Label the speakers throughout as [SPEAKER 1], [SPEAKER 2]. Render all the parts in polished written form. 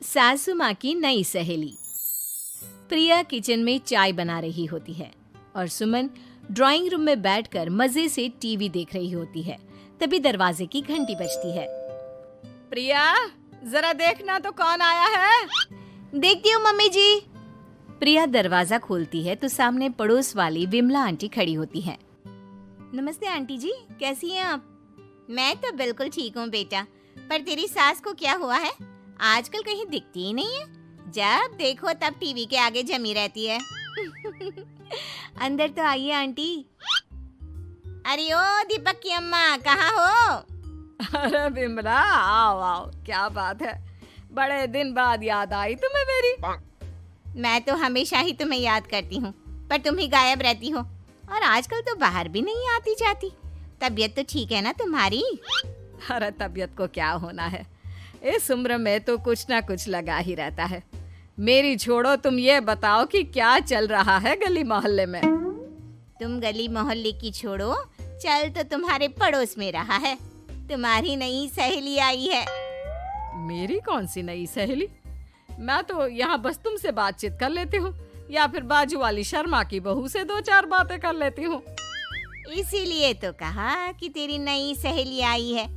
[SPEAKER 1] सासू माँ की नई सहेली। प्रिया किचन में चाय बना रही होती है और सुमन ड्राइंग रूम में बैठकर मजे से टीवी देख रही होती है। तभी दरवाजे की घंटी बजती है।
[SPEAKER 2] प्रिया, जरा देखना तो कौन आया है।
[SPEAKER 1] देखती हूँ मम्मी जी। प्रिया दरवाजा खोलती है तो सामने पड़ोस वाली विमला आंटी खड़ी होती है। नमस्ते आंटी जी, कैसी हैं आप?
[SPEAKER 3] मैं तो बिल्कुल ठीक हूँ बेटा, पर तेरी सास को क्या हुआ है? आजकल कहीं दिखती ही नहीं है। जब देखो तब टीवी के आगे जमी रहती है।
[SPEAKER 1] अंदर तो आइए आंटी।
[SPEAKER 3] अरे ओ दीपक की अम्मा, कहाँ हो?
[SPEAKER 2] अरे बिमला, आओ आओ, क्या बात है, बड़े दिन बाद याद आई तुम्हें मेरी।
[SPEAKER 3] मैं तो हमेशा ही तुम्हें याद करती हूँ, पर तुम ही गायब रहती हो और आजकल तो बाहर भी नहीं आती जाती। तबीयत तो ठीक है ना तुम्हारी?
[SPEAKER 2] अरे तबीयत को क्या होना है, इस उम्र में तो कुछ ना कुछ लगा ही रहता है। मेरी छोड़ो, तुम ये बताओ कि क्या चल रहा है गली मोहल्ले में।
[SPEAKER 3] तुम गली मोहल्ले की छोड़ो, चल तो तुम्हारे पड़ोस में रहा है। तुम्हारी नई सहेली आई है।
[SPEAKER 2] मेरी कौन सी नई सहेली? मैं तो यहाँ बस तुमसे बातचीत कर लेती हूँ या फिर बाजू वाली शर्मा की बहू से दो चार बातें कर लेती हूँ।
[SPEAKER 3] इसीलिए तो कहा कि तेरी नई सहेली आई है।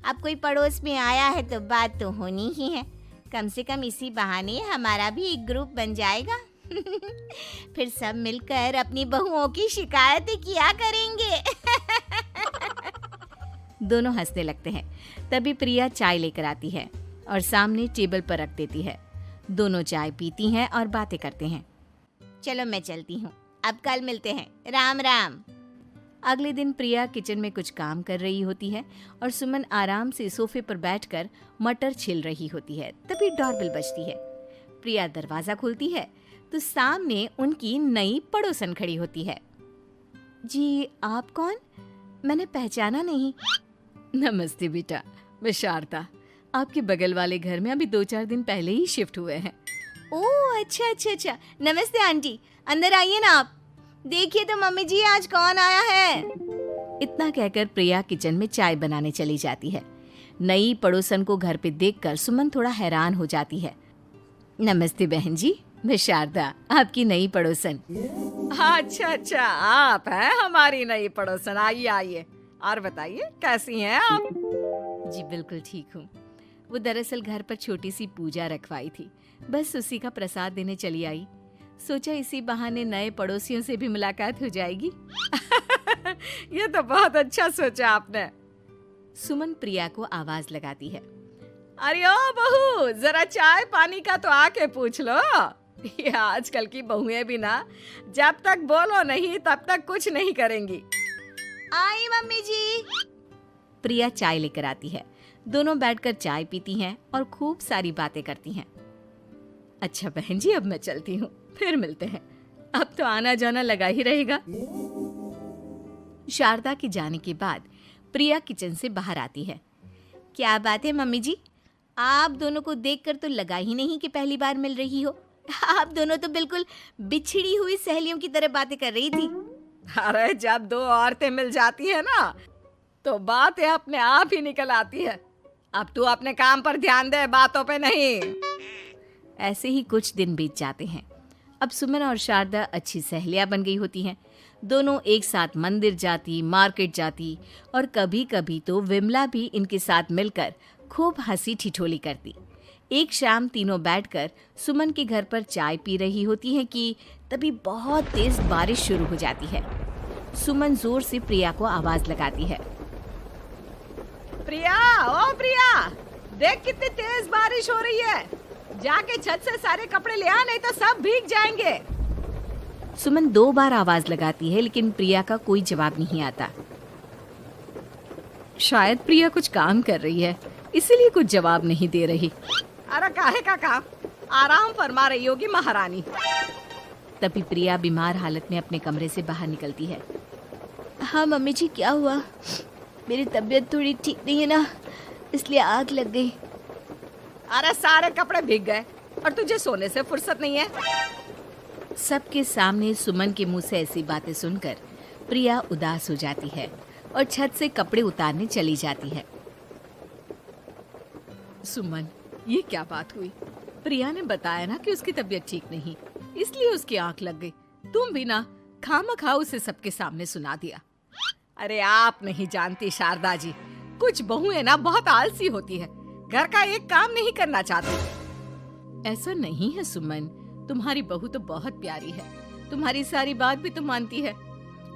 [SPEAKER 3] अब कोई पड़ोस में आया है तो बात तो होनी ही है। कम से कम इसी बहाने हमारा भी एक ग्रुप बन जाएगा। फिर सब मिलकर अपनी बहुओं की शिकायतें किया करेंगे।
[SPEAKER 1] दोनों हंसने लगते हैं। तभी प्रिया चाय लेकर आती है और सामने टेबल पर रख देती है। दोनों चाय पीती हैं और बातें करते हैं।
[SPEAKER 3] चलो मैं चलती हूँ, अब कल मिलते हैं। राम राम।
[SPEAKER 1] अगले दिन प्रिया किचन में कुछ काम कर रही होती है और सुमन आराम से सोफे पर बैठकर मटर छिल रही होती है। तभी डोरबेल बजती है। प्रिया दरवाजा खोलती है तो सामने उनकी नई पड़ोसन खड़ी होती है। जी, आप कौन? मैंने पहचाना नहीं। नमस्ते बेटा, मैं शारदा, आपके बगल वाले घर में अभी 2-4 दिन पहले ही शिफ्ट हुए हैं। ओह अच्छा अच्छा अच्छा, नमस्ते आंटी, अंदर आइए ना आप। देखिए तो मम्मी जी, आज कौन आया है। इतना कहकर प्रिया किचन में चाय बनाने चली जाती है। नई पड़ोसन को घर पे देखकर सुमन थोड़ा हैरान हो जाती है। नमस्ते बहन जी, मैं शारदा, आपकी नई पड़ोसन।
[SPEAKER 2] अच्छा अच्छा, आप हैं हमारी नई पड़ोसन। आइए आइए, और बताइए कैसी हैं आप?
[SPEAKER 1] जी बिल्कुल ठीक हूँ। वो दरअसल घर पर छोटी सी पूजा रखवाई थी, बस उसी का प्रसाद देने चली आई। सोचा इसी बहाने नए पड़ोसियों से भी मुलाकात हो जाएगी।
[SPEAKER 2] ये तो बहुत अच्छा सोचा आपने।
[SPEAKER 1] सुमन प्रिया को आवाज लगाती है।
[SPEAKER 2] अरे ओ बहू, जरा चाय पानी का तो आके पूछ लो। ये आजकल की बहुएं भी ना, जब तक बोलो नहीं तब तक कुछ नहीं करेंगी।
[SPEAKER 3] आई मम्मी जी।
[SPEAKER 1] प्रिया चाय लेकर आती है। दोनों बैठकर चाय पीती हैं और खूब सारी बातें करती हैं। अच्छा बहन जी, अब मैं चलती हूँ, फिर मिलते हैं। अब तो आना जाना लगा ही रहेगा। शारदा के जाने के बाद प्रिया किचन से बाहर आती है। क्या बात है मम्मी जी, आप दोनों को देखकर तो लगा ही नहीं कि पहली बार मिल रही हो। आप दोनों तो बिल्कुल बिछड़ी हुई सहेलियों की तरह बातें कर रही थी।
[SPEAKER 2] अरे जब दो औरतें मिल जाती है ना, तो बातें अपने आप ही निकल आती है। अब तू अपने काम पर ध्यान दे, बातों पे नहीं।
[SPEAKER 1] ऐसे ही कुछ दिन बीत जाते हैं। अब सुमन और शारदा अच्छी सहेलियां बन गई होती हैं। दोनों एक साथ मंदिर जाती, मार्केट जाती और कभी कभी तो विमला भी इनके साथ मिलकर खूब हंसी ठिठोली करती। एक शाम तीनों बैठकर सुमन के घर पर चाय पी रही होती हैं कि तभी बहुत तेज बारिश शुरू हो जाती है। सुमन जोर से प्रिया को आवाज लगाती है।
[SPEAKER 2] प्रिया, ओ प्रिया, देख कितनी तेज बारिश हो रही है। जाके छत से सारे कपड़े ले आ, नहीं तो सब भीग जाएंगे।
[SPEAKER 1] सुमन 2 बार आवाज लगाती है लेकिन प्रिया का कोई जवाब नहीं आता। शायद प्रिया कुछ काम कर रही है, इसीलिए कुछ जवाब नहीं दे रही।
[SPEAKER 2] अरे काहे का काम, आराम फरमा रही होगी महारानी।
[SPEAKER 1] तभी प्रिया बीमार हालत में अपने कमरे से बाहर निकलती है। हाँ मम्मी जी, क्या हुआ? मेरी तबीयत थोड़ी ठीक नहीं है ना, इसलिए आग लग गई।
[SPEAKER 2] अरे सारे कपड़े भीग गए और तुझे सोने से फुर्सत नहीं है।
[SPEAKER 1] सबके सामने सुमन के मुंह से ऐसी बातें सुनकर प्रिया उदास हो जाती है और छत से कपड़े उतारने चली जाती है।
[SPEAKER 2] सुमन, ये क्या बात हुई? प्रिया ने बताया ना कि उसकी तबीयत ठीक नहीं, इसलिए उसकी आंख लग गई। तुम भी ना खामखा उसे सबके सामने सुना दिया। अरे आप नहीं जानती शारदा जी, कुछ बहुएं ना बहुत आलसी होती है, घर का एक काम नहीं करना चाहती। ऐसा नहीं है सुमन, तुम्हारी बहू तो बहुत प्यारी है, तुम्हारी सारी बात भी तो मानती है।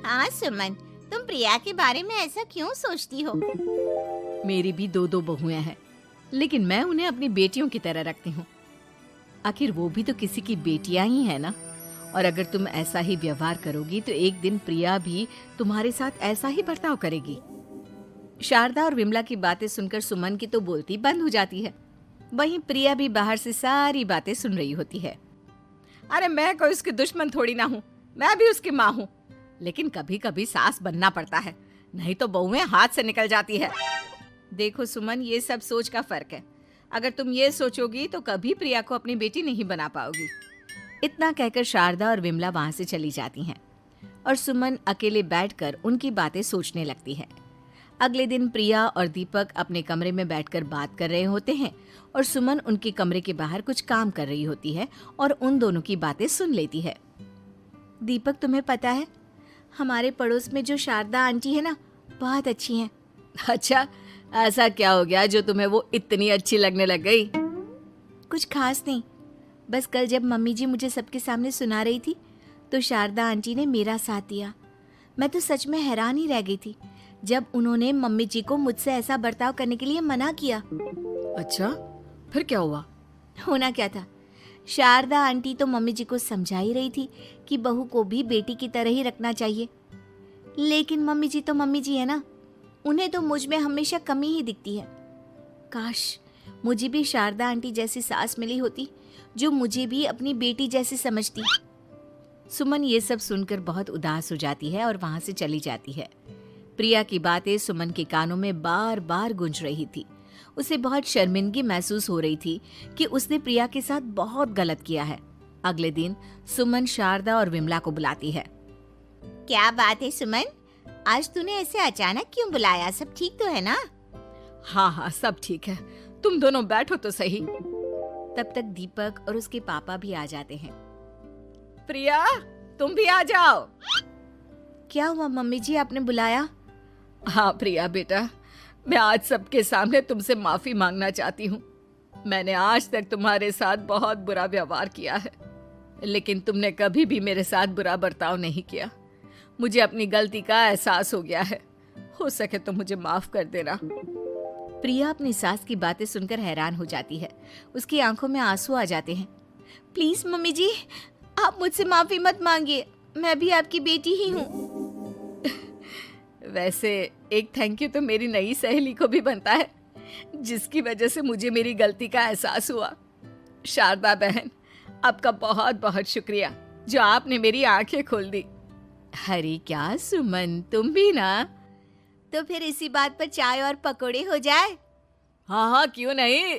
[SPEAKER 3] हाँ सुमन, तुम प्रिया के बारे में ऐसा क्यों सोचती हो?
[SPEAKER 2] मेरी भी दो बहुएं हैं, लेकिन मैं उन्हें अपनी बेटियों की तरह रखती हूँ। आखिर वो भी तो किसी की बेटियां ही है ना। और अगर तुम ऐसा ही व्यवहार करोगी तो एक दिन प्रिया भी तुम्हारे साथ ऐसा ही बर्ताव करेगी। शारदा और विमला की बातें सुनकर सुमन की तो बोलती बंद हो जाती है। वहीं प्रिया भी बाहर से सारी बातें सुन रही होती है। अरे मैं कोई उसकी दुश्मन थोड़ी ना हूँ, मैं भी उसकी माँ हूँ, लेकिन कभी कभी सास बनना पड़ता है, नहीं तो बहुएं हाथ से निकल जाती है। देखो सुमन, ये सब सोच का फर्क है। अगर तुम ये सोचोगी तो कभी प्रिया को अपनी बेटी नहीं बना पाओगी। इतना कहकर शारदा और विमला वहां से चली जाती हैं और सुमन अकेले बैठकर उनकी बातें सोचने लगती है। अगले दिन प्रिया और दीपक अपने कमरे में बैठकर बात कर रहे होते हैं और सुमन उनके कमरे के बाहर कुछ काम कर रही होती है और उन दोनों की बातें सुन लेती है। दीपक, तुम्हें पता है हमारे पड़ोस में जो शारदा आंटी है ना, बहुत अच्छी हैं। अच्छा, ऐसा क्या हो गया जो तुम्हें वो इतनी अच्छी लगने लग गई? कुछ खास नहीं, बस कल जब मम्मी जी मुझे सबके सामने सुना रही थी तो शारदा आंटी ने मेरा साथ दिया। मैं तो सच में हैरान ही रह गई थी जब उन्होंने मम्मी जी को मुझसे ऐसा बर्ताव करने के लिए मना किया। अच्छा, फिर क्या हुआ? होना क्या था, शारदा आंटी तो मम्मी जी को समझा ही रही थी कि बहू को भी बेटी की तरह ही रखना चाहिए, लेकिन मम्मी जी तो मम्मी जी है ना, उन्हें तो मुझ में हमेशा कमी ही दिखती है। काश मुझे भी शारदा आंटी जैसी सास मिली होती जो मुझे भी अपनी बेटी जैसी समझती। सुमन ये सब सुनकर बहुत उदास हो जाती है और वहां से चली जाती है। प्रिया की बातें सुमन के कानों में बार बार गूंज रही थी। उसे बहुत शर्मिंदगी महसूस हो रही थी कि उसने प्रिया के साथ बहुत गलत किया है। अगले दिन सुमन शारदा और विमला को बुलाती है।
[SPEAKER 3] क्या बात है सुमन, आज तूने ऐसे अचानक क्यों बुलाया? सब ठीक तो है ना?
[SPEAKER 2] हाँ, सब ठीक है, तुम दोनों बैठो तो सही।
[SPEAKER 1] तब तक दीपक और उसके पापा भी आ जाते हैं।
[SPEAKER 2] प्रिया, तुम भी आ जाओ।
[SPEAKER 1] क्या हुआ मम्मी जी, आपने बुलाया?
[SPEAKER 2] हाँ प्रिया बेटा, मैं आज सबके सामने तुमसे माफी मांगना चाहती हूँ। मैंने आज तक तुम्हारे साथ बहुत बुरा व्यवहार किया है, लेकिन तुमने कभी भी मेरे साथ बुरा बर्ताव नहीं किया। मुझे अपनी गलती का एहसास हो गया है, हो सके तो मुझे माफ कर देना।
[SPEAKER 1] प्रिया अपनी सास की बातें सुनकर हैरान हो जाती है। उसकी आंखों में आंसू आ जाते हैं। प्लीज मम्मी जी, आप मुझसे माफी मत मांगिए, मैं भी आपकी बेटी ही हूँ।
[SPEAKER 2] वैसे एक थैंक यू तो मेरी नई सहेली को भी बनता है, जिसकी वजह से मुझे मेरी गलती का एहसास हुआ। शारदा बहन, आपका बहुत बहुत शुक्रिया जो आपने मेरी आंखें खोल दी।
[SPEAKER 1] अरे क्या सुमन, तुम भी ना।
[SPEAKER 3] तो फिर इसी बात पर चाय और पकोड़े हो जाए?
[SPEAKER 2] हाँ, क्यों नहीं।